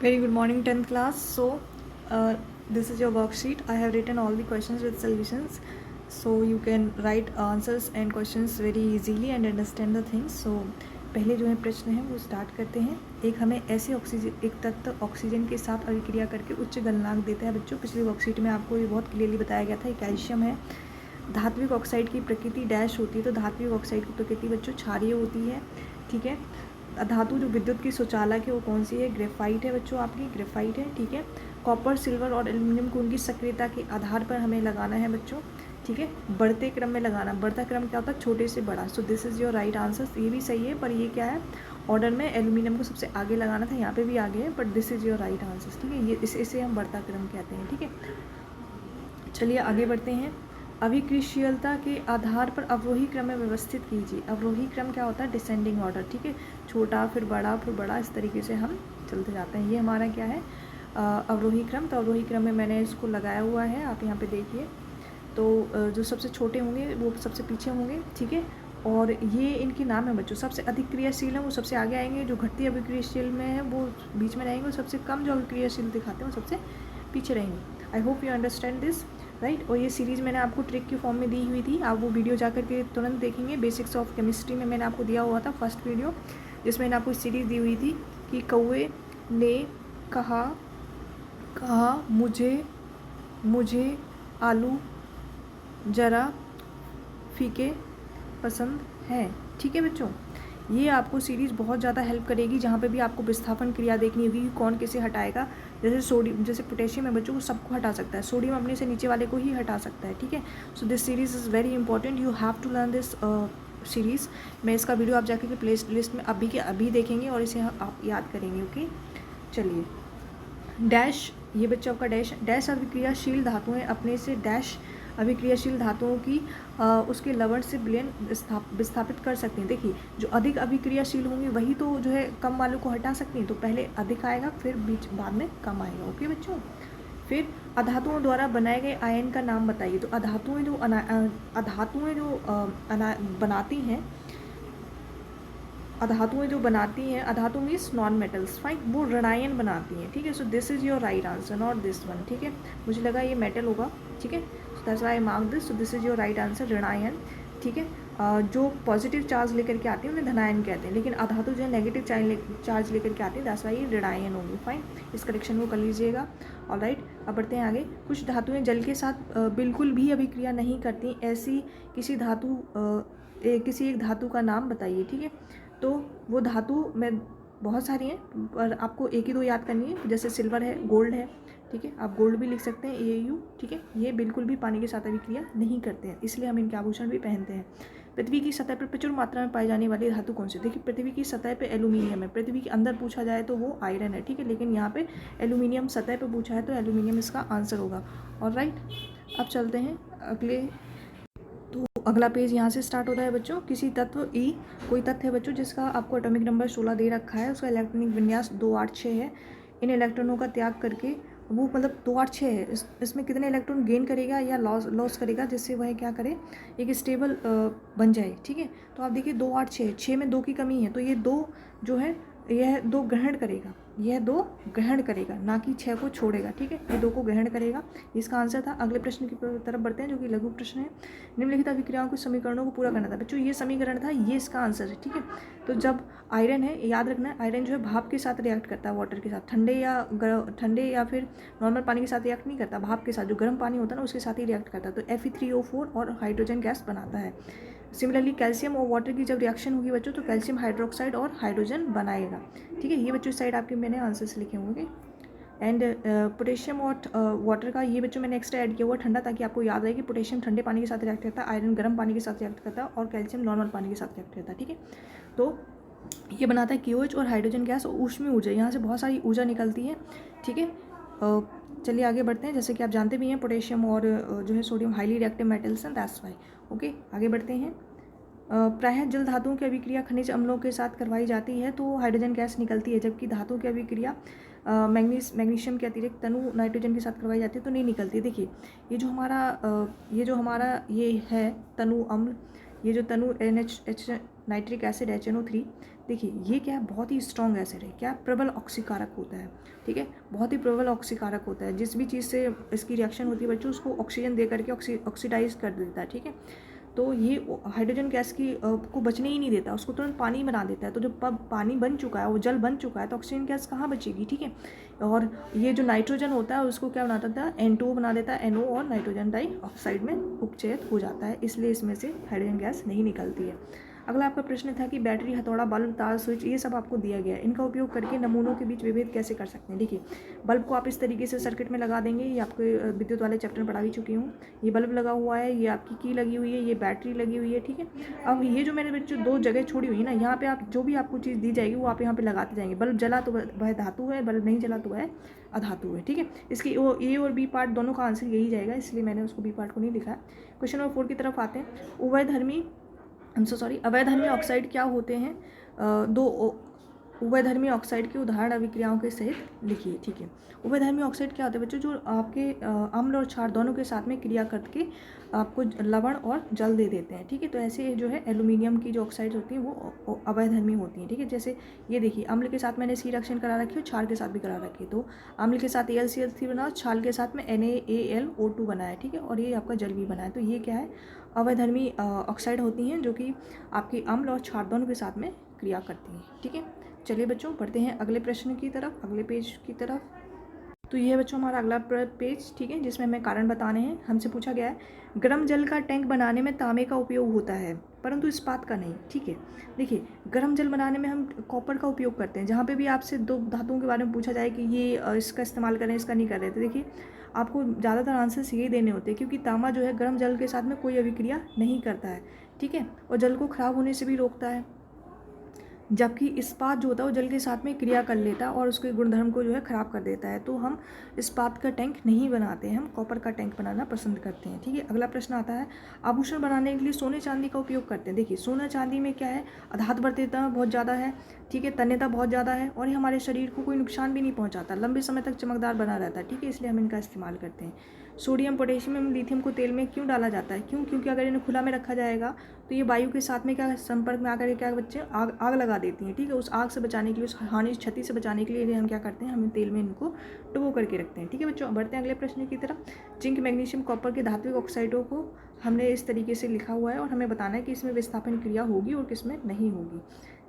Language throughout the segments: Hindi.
Very good morning 10th class. This is your worksheet. I have written all the questions with solutions, so you can write answers and questions very easily and understand the things. So पहले जो है प्रश्न है वो स्टार्ट करते हैं। एक हमें ऐसे एक तत्व ऑक्सीजन के साथ अभिक्रिया करके उच्च गलनांक देता है। बच्चों पिछली वर्कशीट में आपको ये बहुत क्लियरली बताया गया था। ये कैल्शियम है। धात्विक ऑक्साइड की प्रकृति डैश होती है, तो धात्विक ऑक्साइड की प्रकृति बच्चों क्षारीय होती है। ठीक है। धातु जो विद्युत की सुचालक है वो कौन सी है? ग्रेफाइट है बच्चों, आपकी ग्रेफाइट है। ठीक है। कॉपर, सिल्वर और एल्युमिनियम को उनकी सक्रियता के आधार पर हमें लगाना है बच्चों। ठीक है। बढ़ते क्रम में लगाना। बढ़ता क्रम क्या होता है? छोटे से बड़ा। सो this is your right answer. ये भी सही है, पर ये क्या है, ऑर्डर में एल्युमिनियम को सबसे आगे लगाना था। यहाँ पे भी आगे है, but this is your right answer. ठीक है। ये इसे हम बढ़ता क्रम कहते हैं। ठीक है। चलिए आगे बढ़ते हैं। अभिक्रियाशीलता के आधार पर अवरोही क्रम में व्यवस्थित कीजिए। अवरोही क्रम क्या होता है? Descending order. ठीक है। छोटा फिर बड़ा, इस तरीके से हम चलते जाते हैं। ये हमारा क्या है? अवरोही क्रम। तो अवरोही क्रम में मैंने इसको लगाया हुआ है, आप यहाँ पे देखिए। तो जो सबसे छोटे होंगे वो सबसे पीछे होंगे। ठीक है। और ये इनके नाम है बच्चों। सबसे अधिक क्रियाशील है वो सबसे आगे आएंगे, जो घटती अभिक्रियाशील में है वो बीच में रहेंगे, और सबसे कम जो अभिक्रियाशील दिखाते हैं वो सबसे पीछे रहेंगे। I hope you understand this, right. और ये सीरीज़ मैंने आपको ट्रिक के फॉर्म में दी हुई थी, आप वो वीडियो जाकर के तुरंत देखेंगे। बेसिक्स ऑफ केमिस्ट्री में मैंने आपको दिया हुआ था फर्स्ट वीडियो, जिसमें मैंने आपको सीरीज़ दी हुई थी कि कौवे ने कहा कहा मुझे आलू ज़रा फीके पसंद हैं। ठीक है बच्चों, ये आपको सीरीज़ बहुत ज़्यादा हेल्प करेगी, जहाँ पे भी आपको विस्थापन क्रिया देखनी होगी कि कौन कैसे हटाएगा। जैसे सोडियम, जैसे पोटेशियम है बच्चों, को सबको हटा सकता है, सोडियम अपने से नीचे वाले को ही हटा सकता है। ठीक है। So this series is very important, you have to learn this series. मैं इसका वीडियो आप जाके प्ले लिस्ट में अभी के अभी देखेंगे और इसे आप याद करेंगे। ओके। चलिए, डैश, ये बच्चा आपका डैश अभिक्रियाशील धातुएं अपने से डैश अभिक्रियाशील धातुओं की उसके लवण से विलयन विस्थापित कर सकती हैं। देखिए, जो अधिक अभिक्रियाशील होंगे वही तो जो है कम वालों को हटा सकती हैं। तो पहले अधिक आएगा, फिर बाद में कम आएगा। ओके बच्चों। फिर अधातुओं द्वारा बनाए गए आयन का नाम बताइए। तो अधातुएं जो बनाती हैं, अधातु मीन्स नॉन मेटल्स, फाइन, वो ऋणायन बनाती हैं। ठीक है। So this is your right answer, not this one. ठीक है। मुझे लगा ये मेटल होगा। ठीक है। So that's why I mark this. So this is your right answer, ऋणायन। ठीक है। जो पॉजिटिव चार्ज लेकर के आते हैं उन्हें धनायन कहते हैं, लेकिन अधातु जो है नेगेटिव चार्ज लेकर के आते हैं, दैट्स व्हाई ये ऋणायन होंगे। फाइन, इस करेक्शन को कर लीजिएगा। ऑलराइट, अब बढ़ते हैं आगे। कुछ धातुएं जल के साथ बिल्कुल भी अभिक्रिया नहीं करती, ऐसी किसी एक धातु का नाम बताइए। ठीक है। तो वो धातु में बहुत सारी हैं, पर आपको एक ही दो याद करनी है। जैसे सिल्वर है, गोल्ड है। ठीक है। आप गोल्ड भी लिख सकते हैं, AU। ठीक है। ये बिल्कुल भी पानी के साथ अभिक्रिया नहीं करते हैं, इसलिए हम इनके आभूषण भी पहनते हैं। पृथ्वी की सतह पर प्रचुर मात्रा में पाई जाने वाली धातु कौन सी? देखिए, पृथ्वी की सतह पे एल्यूमिनियम है। पृथ्वी के अंदर पूछा जाए तो वो आयरन है। ठीक है। लेकिन यहाँ पे एल्यूमिनियम सतह पे पूछा है, तो एल्यूमिनियम इसका आंसर होगा। ऑलराइट, अब चलते हैं अगले। तो अगला पेज यहाँ से स्टार्ट होता है बच्चों। किसी तत्व E, कोई तत्व है बच्चों जिसका आपको एटॉमिक नंबर 16 दे रखा है, उसका इलेक्ट्रॉनिक विन्यास 2 8 6 है। इन इलेक्ट्रॉनों का त्याग करके वो, मतलब 2 8 6 है, इसमें कितने इलेक्ट्रॉन गेन करेगा या लॉस करेगा, जिससे वह क्या करे, एक स्टेबल बन जाए। ठीक है। तो आप देखिए 2 8 6 में 2 की कमी है, तो ये 2 जो है, यह 2 ग्रहण करेगा, यह 2 ग्रहण करेगा, ना कि 6 को छोड़ेगा। ठीक है। ये 2 को ग्रहण करेगा, इसका आंसर था। अगले प्रश्न की तरफ बढ़ते हैं, जो कि लघु प्रश्न है। निम्नलिखित अभिक्रियाओं के समीकरणों को पूरा करना था बच्चों, ये समीकरण था, ये इसका आंसर है। ठीक है। तो जब आयरन है, याद रखना, आयरन जो है भाप के साथ रिएक्ट करता है, वाटर के साथ, ठंडे या फिर नॉर्मल पानी के साथ रिएक्ट नहीं करता, भाप के साथ, जो गर्म पानी होता है ना उसके साथ ही रिएक्ट करता है। तो Fe3O4 और हाइड्रोजन गैस बनाता है। सिमिलरली कैल्शियम और वाटर की जब रिएक्शन होगी बच्चों, तो कैल्शियम हाइड्रोक्साइड और हाइड्रोजन बनाएगा। ठीक है। ये बच्चों साइड आपके मैंने आंसर्स लिखे होंगे। एंड पोटेशियम और वाटर का ये बच्चों मैंने एक्स्ट्रा ऐड किया हुआ ठंडा, ताकि आपको याद रहे कि पोटेशियम ठंडे पानी के साथ रिएक्ट करता है, आयरन गर्म पानी के साथ रिएक्ट करता है, और कैल्शियम नॉर्मल पानी के साथ रिएक्ट करता है। ठीक है। तो ये बनाता है KOH और हाइड्रोजन गैस और ऊष्मीय ऊर्जा, यहाँ से बहुत सारी ऊर्जा निकलती है। ठीक है। चलिए आगे बढ़ते हैं। जैसे कि आप जानते भी हैं, पोटेशियम और जो है सोडियम हाईली रिएक्टिव मेटल्स हैं, दैट्स वाई। ओके, आगे बढ़ते हैं। प्रायः जल धातुओं की अभिक्रिया खनिज अम्लों के साथ करवाई जाती है, तो हाइड्रोजन गैस निकलती है, जबकि धातुओं की अभिक्रिया मैग्नीशियम के अतिरिक्त तनु नाइट्रोजन के साथ करवाई जाती है, तो नहीं निकलती। देखिए, ये जो हमारा ये है तनु अम्ल, ये जो तनु NH नाइट्रिक एसिड HNO3, देखिए ये क्या है, बहुत ही स्ट्रॉन्ग एसिड है, क्या प्रबल ऑक्सीकारक होता है, ठीक है, बहुत ही प्रबल ऑक्सीकारक होता है। जिस भी चीज़ से इसकी रिएक्शन होती है बच्चों, उसको ऑक्सीजन दे करके ऑक्सीडाइज कर देता है, ठीक है। तो ये हाइड्रोजन गैस की को बचने ही नहीं देता, उसको तुरंत पानी बना देता है। तो जब पानी बन चुका है, वो जल बन चुका है, तो ऑक्सीजन गैस कहाँ बचेगी, ठीक है। और ये जो नाइट्रोजन होता है उसको क्या बनाता था, N2 बना देता है, NO और नाइट्रोजन डाइऑक्साइड में उपचयित हो जाता है, इसलिए इसमें से हाइड्रोजन गैस नहीं निकलती है। अगला आपका प्रश्न था कि बैटरी, हथौड़ा, बल्ब, तार, स्विच, ये सब आपको दिया गया है, इनका उपयोग करके नमूनों के बीच विभेद कैसे कर सकते हैं। देखिए बल्ब को आप इस तरीके से सर्किट में लगा देंगे, ये आपको विद्युत वाले चैप्टर में पढ़ा भी चुकी हूँ। ये बल्ब लगा हुआ है, ये आपकी की लगी हुई है, ये बैटरी लगी हुई है, ठीक है। अब ये जो मैंने बच्चों 2 जगह छोड़ी हुई है ना, यहाँ पे आप जो भी आपको चीज़ दी जाएगी वो आप यहाँ पे लगाते जाएंगे। बल्ब जला तो वह धातु है, बल्ब नहीं जला तो वह अधातु है, ठीक है। इसकी वो ए और बी पार्ट दोनों का आंसर यही जाएगा, इसलिए मैंने उसको बी पार्ट को नहीं लिखा है। क्वेश्चन नंबर 4 की तरफ आते हैं। उभयधर्मी अवैधर्मी ऑक्साइड क्या होते हैं, दो उभयधर्मी ऑक्साइड के उदाहरण अभिक्रियाओं के सहित लिखिए, ठीक है। उभयधर्मी ऑक्साइड क्या होते हैं बच्चों, जो आपके अम्ल और क्षार दोनों के साथ में क्रिया करके आपको लवण और जल दे देते हैं, ठीक है। तो ऐसे जो है एल्यूमिनियम की जो ऑक्साइड होती हैं वो अवैधर्मी होती हैं, ठीक है। जैसे ये देखिए, अम्ल के साथ मैंने सी रिएक्शन करा रखी है, क्षार के साथ भी करा रखी है। तो अम्ल के साथ AlCl3 बना, क्षार के साथ में NaAlO2 बना है, ठीक है, और ये आपका जल भी बना है। तो ये क्या है, अवैधर्मी ऑक्साइड होती हैं, जो कि आपकी अम्ल और क्षार दोनों के साथ में क्रिया करती हैं, ठीक है। चलिए बच्चों बढ़ते हैं अगले प्रश्न की तरफ, अगले पेज की तरफ। तो ये है बच्चों हमारा अगला पेज, ठीक है, जिसमें हमें कारण बताने हैं। हमसे पूछा गया है, गर्म जल का टैंक बनाने में तांबे का उपयोग होता है परंतु इस्पात का नहीं, ठीक है। देखिए गर्म जल बनाने में हम कॉपर का उपयोग करते हैं। जहाँ पे भी आपसे 2 धातुओं के बारे में पूछा जाए कि ये इसका इस्तेमाल करें, इसका नहीं कर रहे, तो देखिए आपको ज़्यादातर आंसर्स यही देने होते हैं, क्योंकि तांबा जो है गर्म जल के साथ में कोई अभिक्रिया नहीं करता है, ठीक है, और जल को खराब होने से भी रोकता है। जबकि इस्पात जो होता है वो जल के साथ में क्रिया कर लेता है और उसके गुणधर्म को जो है ख़राब कर देता है। तो हम इस्पात का टैंक नहीं बनाते हैं, हम कॉपर का टैंक बनाना पसंद करते हैं, ठीक है। अगला प्रश्न आता है, आभूषण बनाने के लिए सोने चांदी का उपयोग करते हैं। देखिए सोना चांदी में क्या है, आधात वर्तीयता बहुत ज़्यादा है, ठीक है, तन्यता बहुत ज़्यादा है, और ये हमारे शरीर को कोई नुकसान भी नहीं पहुँचाता, लंबे समय तक चमकदार बना रहता है, ठीक है, इसलिए हम इनका इस्तेमाल करते हैं। सोडियम, पोटेशियम, लिथियम को तेल में क्यों डाला जाता है, क्यों, क्योंकि अगर इन्हें खुला में रखा जाएगा तो ये वायु के साथ में क्या संपर्क में आकर क्या बच्चे आग लगा देती हैं, ठीक है। उस आग से बचाने के लिए, उस हानि क्षति से बचाने के लिए हम क्या करते हैं, हम तेल में इनको डुबो करके रखते हैं, ठीक है बच्चों। बढ़ते हैं अगले प्रश्न की तरफ। जिंक, मैग्नीशियम, कॉपर के धात्विक ऑक्साइडों को हमने इस तरीके से लिखा हुआ है और हमें बताना है कि इसमें विस्थापन क्रिया होगी और किसमें नहीं होगी,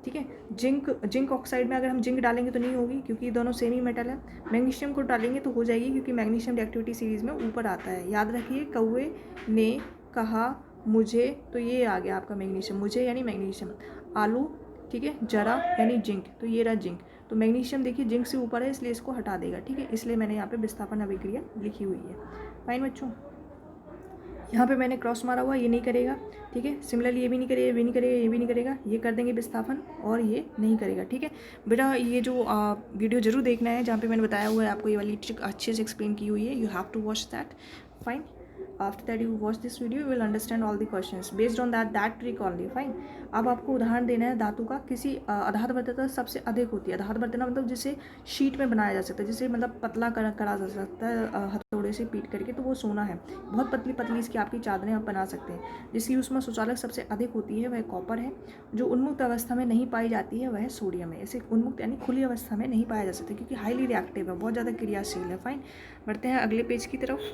ठीक है। जिंक ऑक्साइड में अगर हम जिंक डालेंगे तो नहीं होगी, क्योंकि ये दोनों सेम ही मेटल है। मैग्नीशियम को डालेंगे तो हो जाएगी, क्योंकि मैग्नीशियम रिएक्टिविटी सीरीज में ऊपर आता है। याद रखिए, कौवे ने कहा मुझे, तो ये आ गया आपका मैग्नीशियम, मुझे यानी मैग्नीशियम। आलू, ठीक है, जरा यानी जिंक, तो ये रहा जिंक। तो मैग्नीशियम देखिए जिंक से ऊपर है, इसलिए इसको हटा देगा, ठीक है, इसलिए मैंने यहाँ पे विस्थापन अभिक्रिया लिखी हुई है। फाइन बच्चों, यहाँ पे मैंने क्रॉस मारा हुआ, ये नहीं करेगा, ठीक है। सिमिलरली ये भी नहीं करेगा, ये भी नहीं करेगा, ये भी नहीं करेगा, ये कर देंगे विस्थापन, और ये नहीं करेगा, ठीक है बेटा। ये जो वीडियो जरूर देखना है, जहाँ पे मैंने बताया हुआ है आपको, ये वाली ट्रिक अच्छे से एक्सप्लेन की हुई है, you have to watch that. Fine, after that you watch this video, you will understand all the questions based on that trick only, fine। अब आपको उदाहरण देना है धातु का, किसी आधार वर्तीयता सबसे अधिक होती है। आधार वर्तीयता मतलब जिसे शीट में बनाया जा सकता है, जिसे मतलब पतला करा जा सकता है हथौड़े से पीट करके, तो वो सोना है। बहुत पतली पतली इसकी आपकी चादरें आप बना सकते हैं। जिसकी उसमें सुचालक सबसे अधिक होती है वह कॉपर है। जो उन्मुक्त अवस्था में नहीं पाई जाती है वह सोडियम है। ऐसे उन्मुक्त यानी खुली अवस्था में नहीं पाया जा सकता, क्योंकि हाईली रिएक्टिव है, बहुत ज़्यादा क्रियाशील है। फाइन, बढ़ते हैं अगले पेज की तरफ।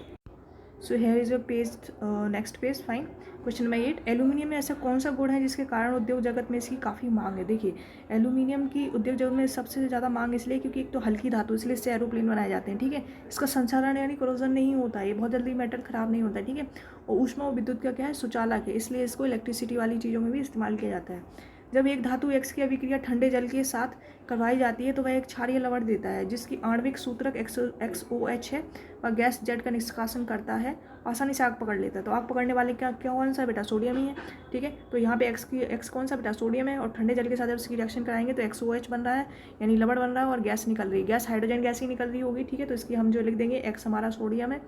So here is your page, next page, fine. Question number 8, aluminium में ऐसा कौन सा गुण है जिसके कारण उद्योग जगत में इसकी काफ़ी मांग है। देखिए एल्यूमिनियम की उद्योग जगत में सबसे ज़्यादा मांग इसलिए क्योंकि एक तो हल्की धातु, इसलिए इससे एरोप्लेन बनाए जाते हैं, ठीक है। इसका संचारण यानी कोरोजन नहीं होता है, ये बहुत जल्दी मेटल खराब नहीं होता है, ठीक है। और ऊष्मा और विद्युत का क्या है, सुचालक है, इसलिए इसको इलेक्ट्रिसिटी वाली चीज़ों में भी इस्तेमाल किया जाता है। जब एक धातु X की अभिक्रिया ठंडे जल के साथ करवाई जाती है तो वह एक क्षारीय लवण देता है, जिसकी आणविक सूत्रक XOH है, वह गैस जेट का निष्कासन करता है, आसानी से आग पकड़ लेता है। तो आग पकड़ने वाले क्या क्या कौन सा बेटा, सोडियम ही है, ठीक है। तो यहाँ पे X कौन सा बेटा, सोडियम है, और ठंडे जल के साथ जब इसकी रिएक्शन कराएंगे तो XOH बन रहा है, यानी लवण बन रहा है, और गैस निकल रही है, गैस हाइड्रोजन गैस ही निकल रही होगी, ठीक है। तो इसकी हम जो लिख देंगे, X हमारा सोडियम है,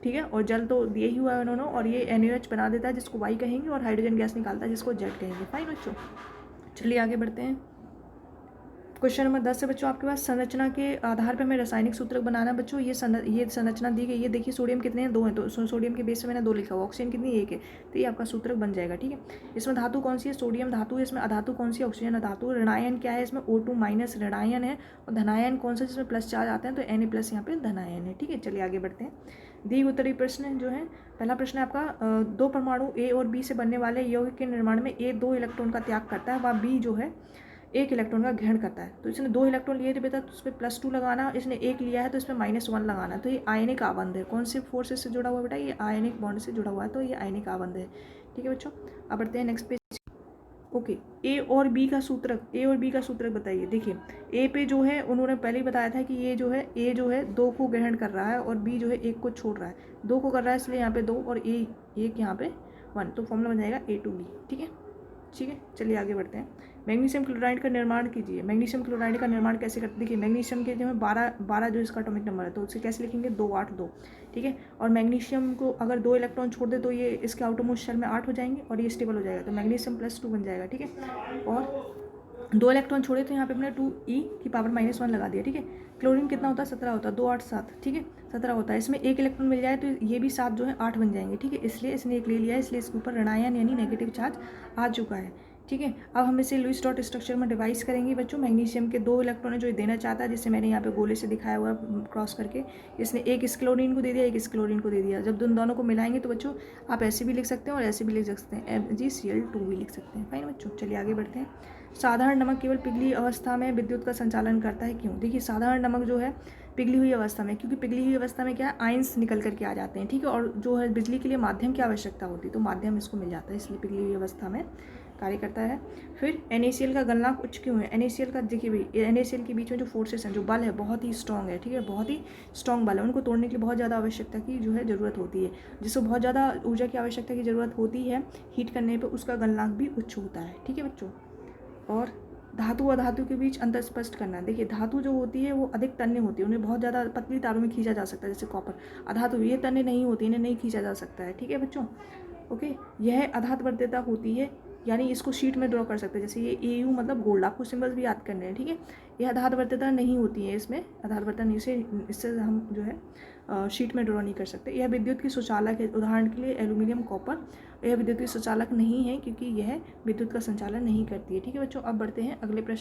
ठीक है, और जल तो दिए ही हुआ है उन्होंने, और ये NaOH बना देता है जिसको Y कहेंगे, और हाइड्रोजन गैस निकालता है जिसको Z कहेंगे। फाइन बच्चों, चलिए आगे बढ़ते हैं। क्वेश्चन नंबर 10 है बच्चों आपके पास, संरचना के आधार पर हमें रासायनिक सूत्रक बनाना है बच्चों। ये संरचना दी गई, ये देखिए सोडियम कितने हैं, 2 हैं, तो सोडियम के बेस पे मैंने 2 लिखा हुआ, ऑक्सीजन कितनी 1 है, तो ये आपका सूत्रक बन जाएगा। ठीक है, इसमें धातु कौन सी है, सोडियम धातु है, इसमें अधातु कौन सी है, ऑक्सीजन अधातु। ऋणायन क्या है, इसमें O2 माइनस ऋणायन है, और धनायन कौन सा जिसमें प्लस चार्ज आते हैं, तो Na प्लस यहाँ पे धनायन है। ठीक है, चलिए आगे बढ़ते हैं। दी उत्तरी प्रश्न जो है, पहला प्रश्न है आपका, 2 परमाणु A और B से बनने वाले यौगिक के निर्माण में A 2 इलेक्ट्रॉन का त्याग करता है, वह B जो है 1 इलेक्ट्रॉन का ग्रहण करता है। तो इसने 2 इलेक्ट्रॉन लिए थे बेटा, तो उस पर +2 लगाना, इसने 1 लिया है तो इसमें -1 लगाना। तो ये आयनिक आबंध है, कौन से फोर्सेस से जुड़ा हुआ है बेटा, ये आयनिक बॉन्ड से जुड़ा हुआ है, तो ये आयनिक आबंध है। ठीक है बच्चों, अब बढ़ते हैं नेक्स्ट पेज। ओके, ए और बी का सूत्रक बताइए। देखिए ए पे जो है उन्होंने पहले ही बताया था कि ये जो है ए जो है 2 को ग्रहण कर रहा है और बी जो है 1 को छोड़ रहा है। 2 को कर रहा है इसलिए यहाँ पे 2 और ए 1 यहाँ पे 1, तो फॉर्मूला बन जाएगा A2B। ठीक है, चलिए आगे बढ़ते हैं। मैग्नीशियम क्लोराइड का निर्माण कीजिए। मैग्नीशियम क्लोराइड का निर्माण कैसे करते, देखिए मैग्नीशियम के जो है 12 जो इसका एटॉमिक नंबर है, तो उसे कैसे लिखेंगे, 2 8 2। ठीक है, और मैग्नीशियम को अगर 2 इलेक्ट्रॉन छोड़ दे तो ये इसके आउटरमोस्ट शेल में 8 हो जाएंगे और ये स्टेबल हो जाएगा, तो मैग्नीशियम +2 बन जाएगा। ठीक है, और 2 इलेक्ट्रॉन छोड़े तो यहाँ पे अपने 2e की पावर -1 लगा दिया। ठीक है, क्लोरीन कितना होता है, 17 होता है, 2 8 7। ठीक है, 17 होता है, इसमें 1 इलेक्ट्रॉन मिल जाए तो ये भी 7 जो है 8 बन जाएंगे। ठीक है, इसलिए इसने 1 ले लिया है, इसलिए इसके ऊपर ऋणायन यानी नेगेटिव चार्ज आ चुका है। ठीक है, अब हम इसे लुईस डॉट स्ट्रक्चर में डिवाइस करेंगे बच्चों। मैग्नीशियम के 2 इलेक्ट्रॉन है जो ये देना चाहता है, जिससे मैंने यहाँ पे गोले से दिखाया हुआ क्रॉस करके, इसने 1 इस क्लोरीन को दे दिया, 1 इस क्लोरीन को दे दिया। जब दोनों को मिलाएंगे तो बच्चों आप ऐसे भी लिख सकते हैं और ऐसे भी लिख सकते हैं, MgCl2 भी लिख सकते हैं। फाइन बच्चों, चलिए आगे बढ़ते हैं। साधारण नमक केवल पिघली अवस्था में विद्युत का संचालन करता है, क्यों। देखिए साधारण नमक जो है पिघली हुई अवस्था में, क्योंकि पिघली हुई अवस्था में क्या है, आयंस निकल करके आ जाते हैं। ठीक है, और जो है बिजली के लिए माध्यम की आवश्यकता होती है, तो माध्यम इसको मिल जाता है, इसलिए पिघली हुई अवस्था में कार्य करता है। फिर NaCl का गलनांक उच्च क्यों है, NaCl का देखिए भाई, NaCl के बीच में जो फोर्सेस हैं, जो बल है बहुत ही स्ट्रॉन्ग है। ठीक है, बहुत ही स्ट्रॉन्ग बल है, उनको तोड़ने के लिए बहुत ज़्यादा आवश्यकता की जो है ज़रूरत होती है, जिसको बहुत ज़्यादा ऊर्जा की आवश्यकता की ज़रूरत होती है हीट करने पर, उसका गलनांक भी उच्च होता है। ठीक है बच्चों, और धातु और धातु के बीच अंतर स्पष्ट करना। देखिए धातु जो होती है वो अधिक तन्य होती है, उन्हें बहुत ज़्यादा पतली तारों में खींचा जा सकता है, जैसे कॉपर। अधातु ये तन्य नहीं होती, इन्हें नहीं खींचा जा सकता है। ठीक है बच्चों, ओके, यह अधातवर्तीयता होती है, यानी इसको शीट में ड्रॉ कर सकते हैं, जैसे ये AU मतलब गोल्ड, आपको सिंबल्स भी याद करने हैं। ठीक है, यह अधातवर्तीयता नहीं होती है, इसमें अधातवर्तीयता नहीं से इससे हम जो है शीट में ड्रॉ नहीं कर सकते। यह विद्युत की सुचालक है, उदाहरण के लिए एल्यूमिनियम, कॉपर। यह विद्युत की सुचालक नहीं है क्योंकि यह विद्युत का संचालन नहीं करती है। ठीक है बच्चों, अब बढ़ते हैं अगले प्रश्न।